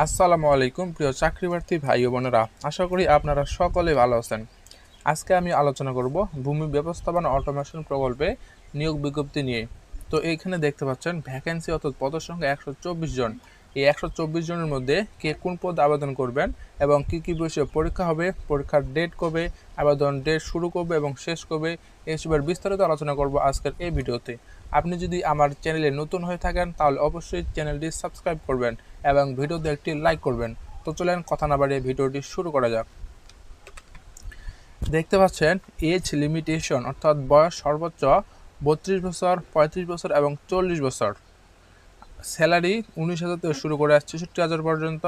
আসসালামু আলাইকুম প্রিয় চাকরিপ্রার্থী ভাই ও বোনেরা, আশা করি আপনারা সকলে ভালো আছেন। আজকে আমি আলোচনা করব ভূমি ব্যবস্থাপনা অটোমেশন প্রকল্পে নিয়োগ বিজ্ঞপ্তি নিয়ে। তো এইখানে দেখতে পাচ্ছেন ভ্যাকেন্সি অর্থাৎ পদের সংখ্যা 124 জন। এই 124 জনের মধ্যে কে কোন পদে আবেদন করবেন এবং কি কি বিষয়ে পরীক্ষা হবে, পরীক্ষার ডেট কবে, আবেদন ডেট শুরু কবে এবং শেষ কবে, এসবের বিস্তারিত আলোচনা করব আজকের এই ভিডিওতে। আপনি যদি আমার চ্যানেলে নতুন হয়ে থাকেন তাহলে অবশ্যই চ্যানেলটি সাবস্ক্রাইব করবেন এবং ভিডিওতে একটি লাইক করবেন। তো চলেন কথা না বাড়িয়ে ভিডিওটি শুরু করা যাক। দেখতে পাচ্ছেন এজ লিমিটেশন অর্থাৎ বয়স সর্বোচ্চ 32 বছর, 35 বছর এবং 40 বছর। স্যালারি 19,000 থেকে শুরু করে 66,000 পর্যন্ত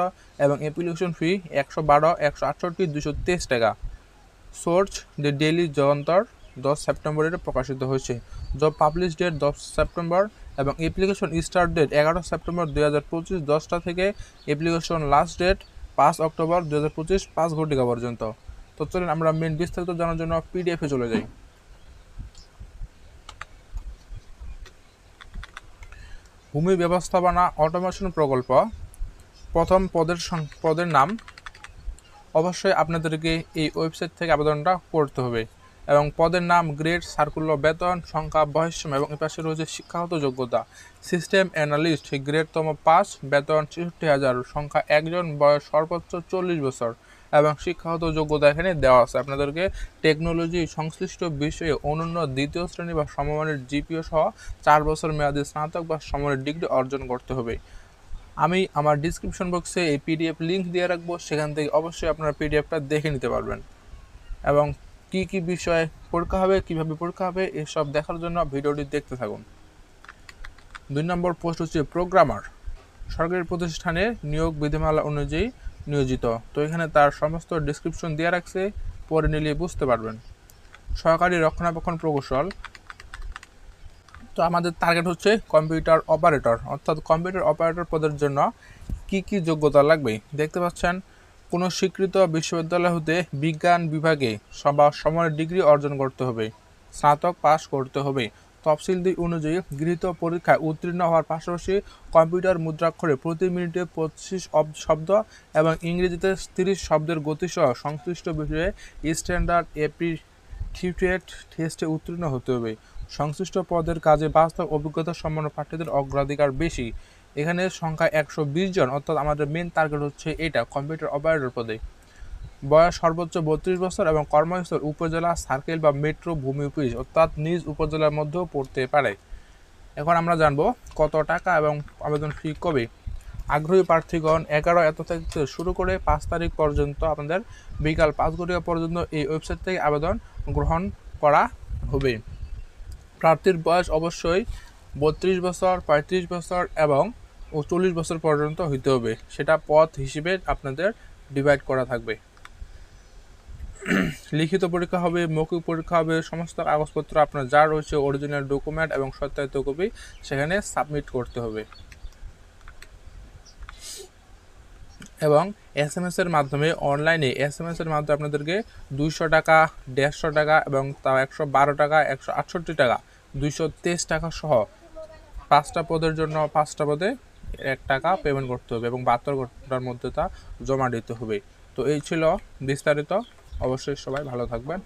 এবং অ্যাপ্লিকেশন ফি 112, 168, 223 টাকা। সোর্স দ্য ডেইলি জগান্তর 10 সেপ্টেম্বর এটা প্রকাশিত হয়েছে। জব পাবলিশ ডেট 10 সেপ্টেম্বর এবং অ্যাপ্লিকেশন স্টার্ট ডেট 11 সেপ্টেম্বর 2025 10টা থেকে অ্যাপ্লিকেশন লাস্ট ডেট 5 অক্টোবর 2025 5 ঘটিকা পর্যন্ত। তো চলুন আমরা মেন বিস্তারিত জানার জন্য পিডিএফে চলে যাই। ভূমি ব্যবস্থাপনা অটোমেশন প্রকল্প। প্রথম পদের নাম অবশ্যই আপনাদেরকে এই ওয়েবসাইট থেকে আবেদনটা করতে হবে এবং পদের নাম, গ্রেড, সার্কুলার, বেতন, সংখ্যা, বয়সসীমা এবং এর পাশে রয়েছে শিক্ষাগত যোগ্যতা। সিস্টেম অ্যানালিস্ট, গ্রেডতম 5, বেতন 66,000, সংখ্যা 1 জন, বয়স সর্বোচ্চ 40 বছর এবং শিক্ষাগত যোগ্যতা এখানে দেওয়া আছে। আপনাদেরকে টেকনোলজি সংশ্লিষ্ট বিষয়ে অনন্য দ্বিতীয় শ্রেণী বা সমমানের জিপিও সহ 4 বছর মেয়াদী স্নাতক বা সমমানের ডিগ্রি অর্জন করতে হবে। আমি আমার ডিসক্রিপশন বক্সে এই পিডিএফ লিঙ্ক দিয়ে রাখবো, সেখান থেকে অবশ্যই আপনারা পিডিএফটা দেখে নিতে পারবেন এবং কি কি বিষয়ে পরীক্ষা হবে, কিভাবে পরীক্ষা হবে এসব দেখার জন্য ভিডিওটি দেখতে থাকুন। 2 নম্বর পোস্ট হচ্ছে প্রোগ্রামার। সরকারি প্রতিষ্ঠানে নিয়োগ বিধিমালা অনুযায়ী নিয়োজিত। তো এখানে তার সমস্ত ডিসক্রিপশন দিয়ে রাখছে, পরে নিলে বুঝতে পারবেন। সহকারী রক্ষণাবেক্ষণ প্রকৌশল। তো আমাদের টার্গেট হচ্ছে কম্পিউটার অপারেটর, অর্থাৎ কম্পিউটার অপারেটর পদের জন্য কি কি যোগ্যতা লাগবে দেখতে পাচ্ছেন। কোনো স্বীকৃত বিশ্ববিদ্যালয় হতে বিজ্ঞান বিভাগে সমমানের ডিগ্রি অর্জন করতে হবে, স্নাতক পাস করতে হবে। তফসিল 2 অনুযায়ী গৃহীত পরীক্ষায় উত্তীর্ণ হওয়ার পাশাপাশি কম্পিউটার মুদ্রাক্ষরে প্রতি মিনিটে 25 শব্দ এবং ইংরেজিতে 30 শব্দের গতিসহ সংশ্লিষ্ট বিষয়ে স্ট্যান্ডার্ড অ্যাপটিটিউড টেস্টে উত্তীর্ণ হতে হবে। সংশ্লিষ্ট পদের কাজে বাস্তব অভিজ্ঞতা সম্পন্ন প্রার্থীদের অগ্রাধিকার বেশি। এখানে সংখ্যা 120 জন, অর্থাৎ আমাদের মেন টার্গেট হচ্ছে এটা কম্পিউটার অপারেটর পদে। বয়স সর্বোচ্চ 32 বছর এবং কর্মস্থল উপজেলা, সার্কেল বা মেট্রো ভূমি অফিস অর্থাৎ নিজ উপজেলার মধ্যেও পড়তে পারে। এখন আমরা জানবো কত টাকা এবং আবেদন ফি কবে। আগ্রহী প্রার্থীগণ 11 এত তারিখ থেকে শুরু করে 5 তারিখ পর্যন্ত আপনাদের বিকাল 5 ঘটিকা পর্যন্ত এই ওয়েবসাইট থেকে আবেদন গ্রহণ করা হবে। প্রার্থীর বয়স অবশ্যই 32 বছর, 35 বছর এবং 40 বছর পর্যন্ত হইতে হবে। সেটা পদ হিসেবে আপনাদের ডিভাইড করা থাকবে। লিখিত পরীক্ষা হবে, মৌখিক পরীক্ষা হবে। সমস্ত কাগজপত্র আপনার যা রয়েছে অরিজিনাল ডকুমেন্ট এবং সত্যায়িত কপি সেখানে সাবমিট করতে হবে এবং এসএমএস এর মাধ্যমে অনলাইনে এসএমএস এর মাধ্যমে আপনাদেরকে 200 টাকা, 150 টাকা এবং তাও 112 টাকা, 168 টাকা, 223 টাকা সহ 5টা পদের জন্য 5টা পদে 1 টাকা পেমেন্ট করতে হবে এবং 72 ঘন্টার মধ্যে তা জমা দিতে হবে। তো এই ছিল বিস্তারিত। অবশ্যই সবাই ভালো থাকবেন।